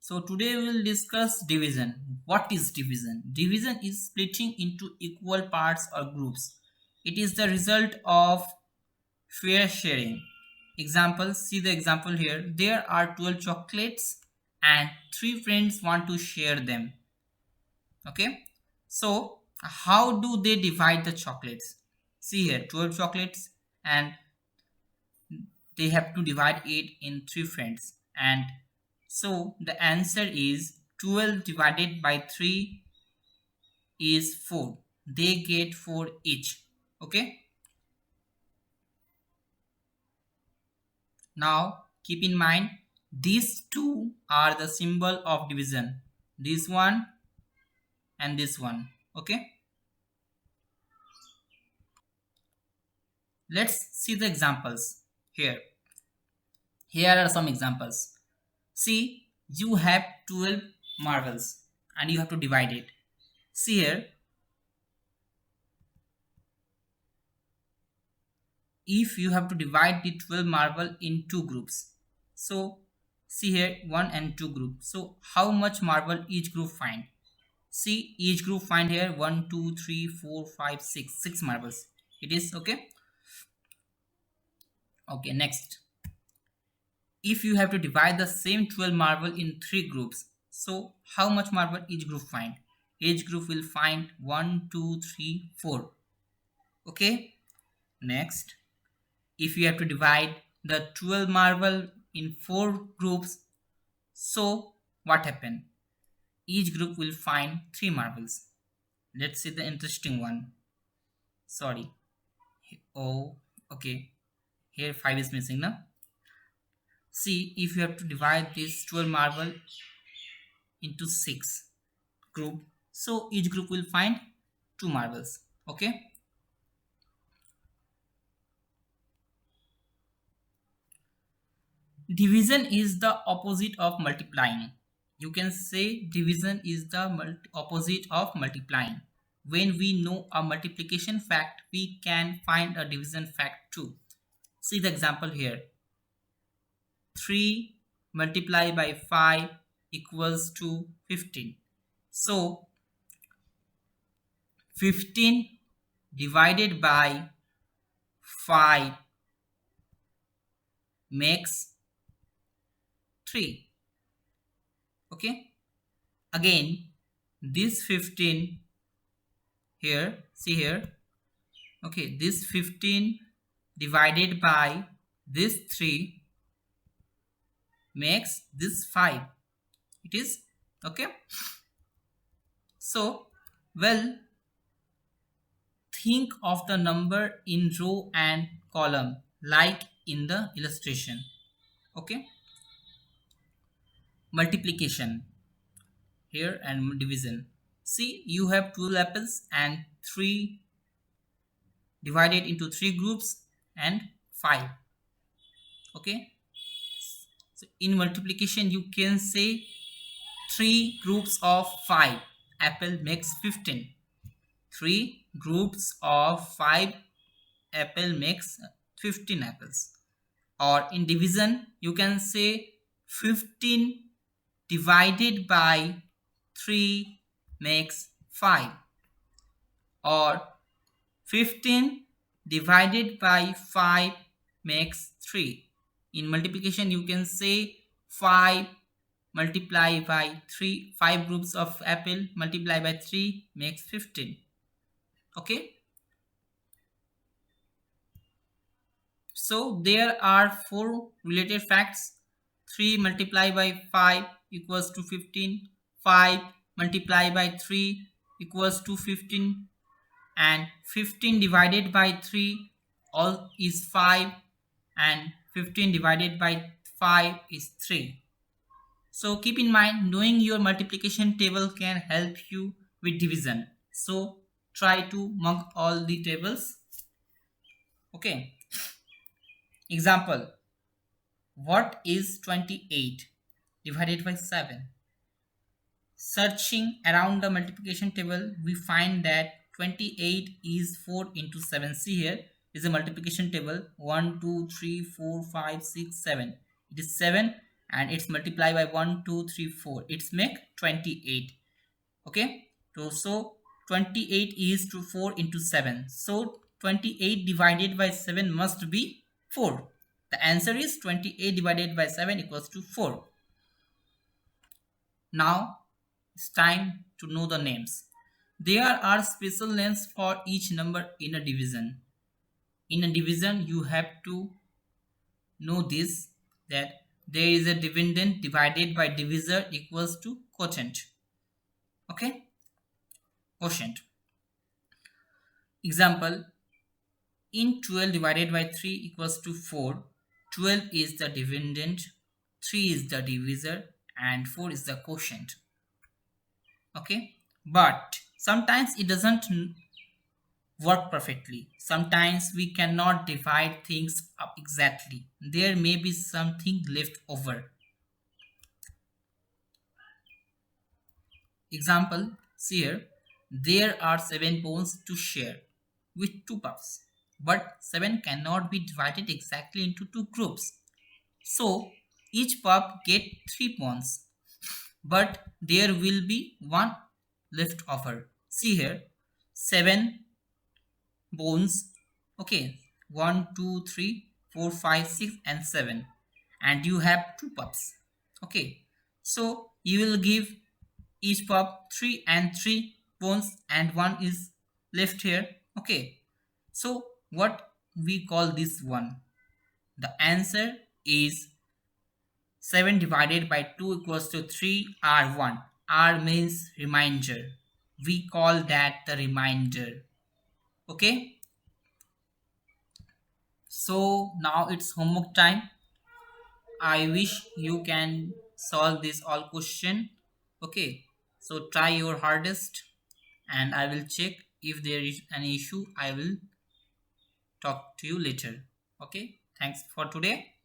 So today we will discuss division. What is division? Division is splitting into equal parts or groups. It is the result of fair sharing. Example, see the example here. There are 12 chocolates and 3 friends want to share them. Okay. So how do they divide the chocolates? See here, 12 chocolates and they have to divide it in 3 friends, and so the answer is 12 divided by 3 is 4. They get 4 each. Okay, now keep in mind these two are the symbol of division, this one and this one. Okay, let's see the examples here. Here are some examples. See, you have 12 marbles and you have to divide it. See here, if you have to divide the 12 marble in two groups, so see here, 1 and 2 group, so how much marble each group find? See, each group find here 1 2 3 4 5 6 6 marbles. It is okay. Okay, next, if you have to divide the same 12 marble in three groups, so how much marble each group find? Each group will find 1 2 3 4. Okay, next, if you have to divide the 12 marble in four groups, so what happened? Each group will find 3 marbles. Let's see the interesting one. Sorry. Oh, okay. Here 5 is missing now. See, if you have to divide this 12 marble into 6 group, so each group will find 2 marbles. Okay. Division is the opposite of multiplying. You can say division is the opposite of multiplying. When we know a multiplication fact, we can find a division fact too. See the example here. 3 multiplied by 5 equals to 15. So 15 divided by 5 makes 3. Okay. Again, this 15 here, see here. Okay, this 15 divided by this 3 makes this 5. It is okay. So, well, think of the number in row and column like in the illustration. Okay, multiplication here and division. See, you have 12 apples and 3 divided into 3 groups and 5. Okay, so in multiplication you can say 3 groups of 5 apple makes 15. 3 groups of 5 apple makes 15 apples. Or in division you can say 15 divided by 3 makes 5, or 15 divided by 5 makes 3. In multiplication you can say 5 multiply by 3, 5 groups of apple multiply by 3 makes 15. Okay, so there are 4 related facts. 3 multiplied by 5 equals to 15. 5 multiplied by 3 equals to 15. And 15 divided by 3 all is 5. And 15 divided by 5 is 3. So keep in mind, knowing your multiplication table can help you with division. So try to mark all the tables. Okay. Example, what is 28 divided by 7? Searching around the multiplication table, we find that 28 is 4 into 7. See here is a multiplication table 1, 2, 3, 4, 5, 6, 7. It is 7 and it's multiplied by 1 2 3 4, it's make 28. Okay, so 28 is to 4 into 7, so 28 divided by 7 must be 4. The answer is 28 divided by 7 equals to 4. Now it's time to know the names. There are special names for each number in a division. In a division, you have to know this, that there is a dividend divided by divisor equals to quotient. Okay, quotient. Example, in 12 divided by 3 equals to 4. 12 is the dividend, 3 is the divisor, and 4 is the quotient. Okay, but sometimes it doesn't work perfectly. Sometimes we cannot divide things up exactly. There may be something left over. Example, here, there are 7 bones to share with 2 pups, but 7 cannot be divided exactly into 2 groups. So each pup get 3 bones, but there will be 1 left over. See here, 7 bones. Okay, 1 2 3 4 5 6 and 7, and you have 2 pups. Okay, so you will give each pup 3 and 3 bones, and 1 is left here. Okay, so what we call this one? The answer is 7 divided by 2 equals to 3 r1. R means remainder. We call that the remainder. Okay, so now it's homework time. I wish you can solve this all question. Okay, so try your hardest, and I will check if there is any issue. I will talk to you later. Okay, thanks for today.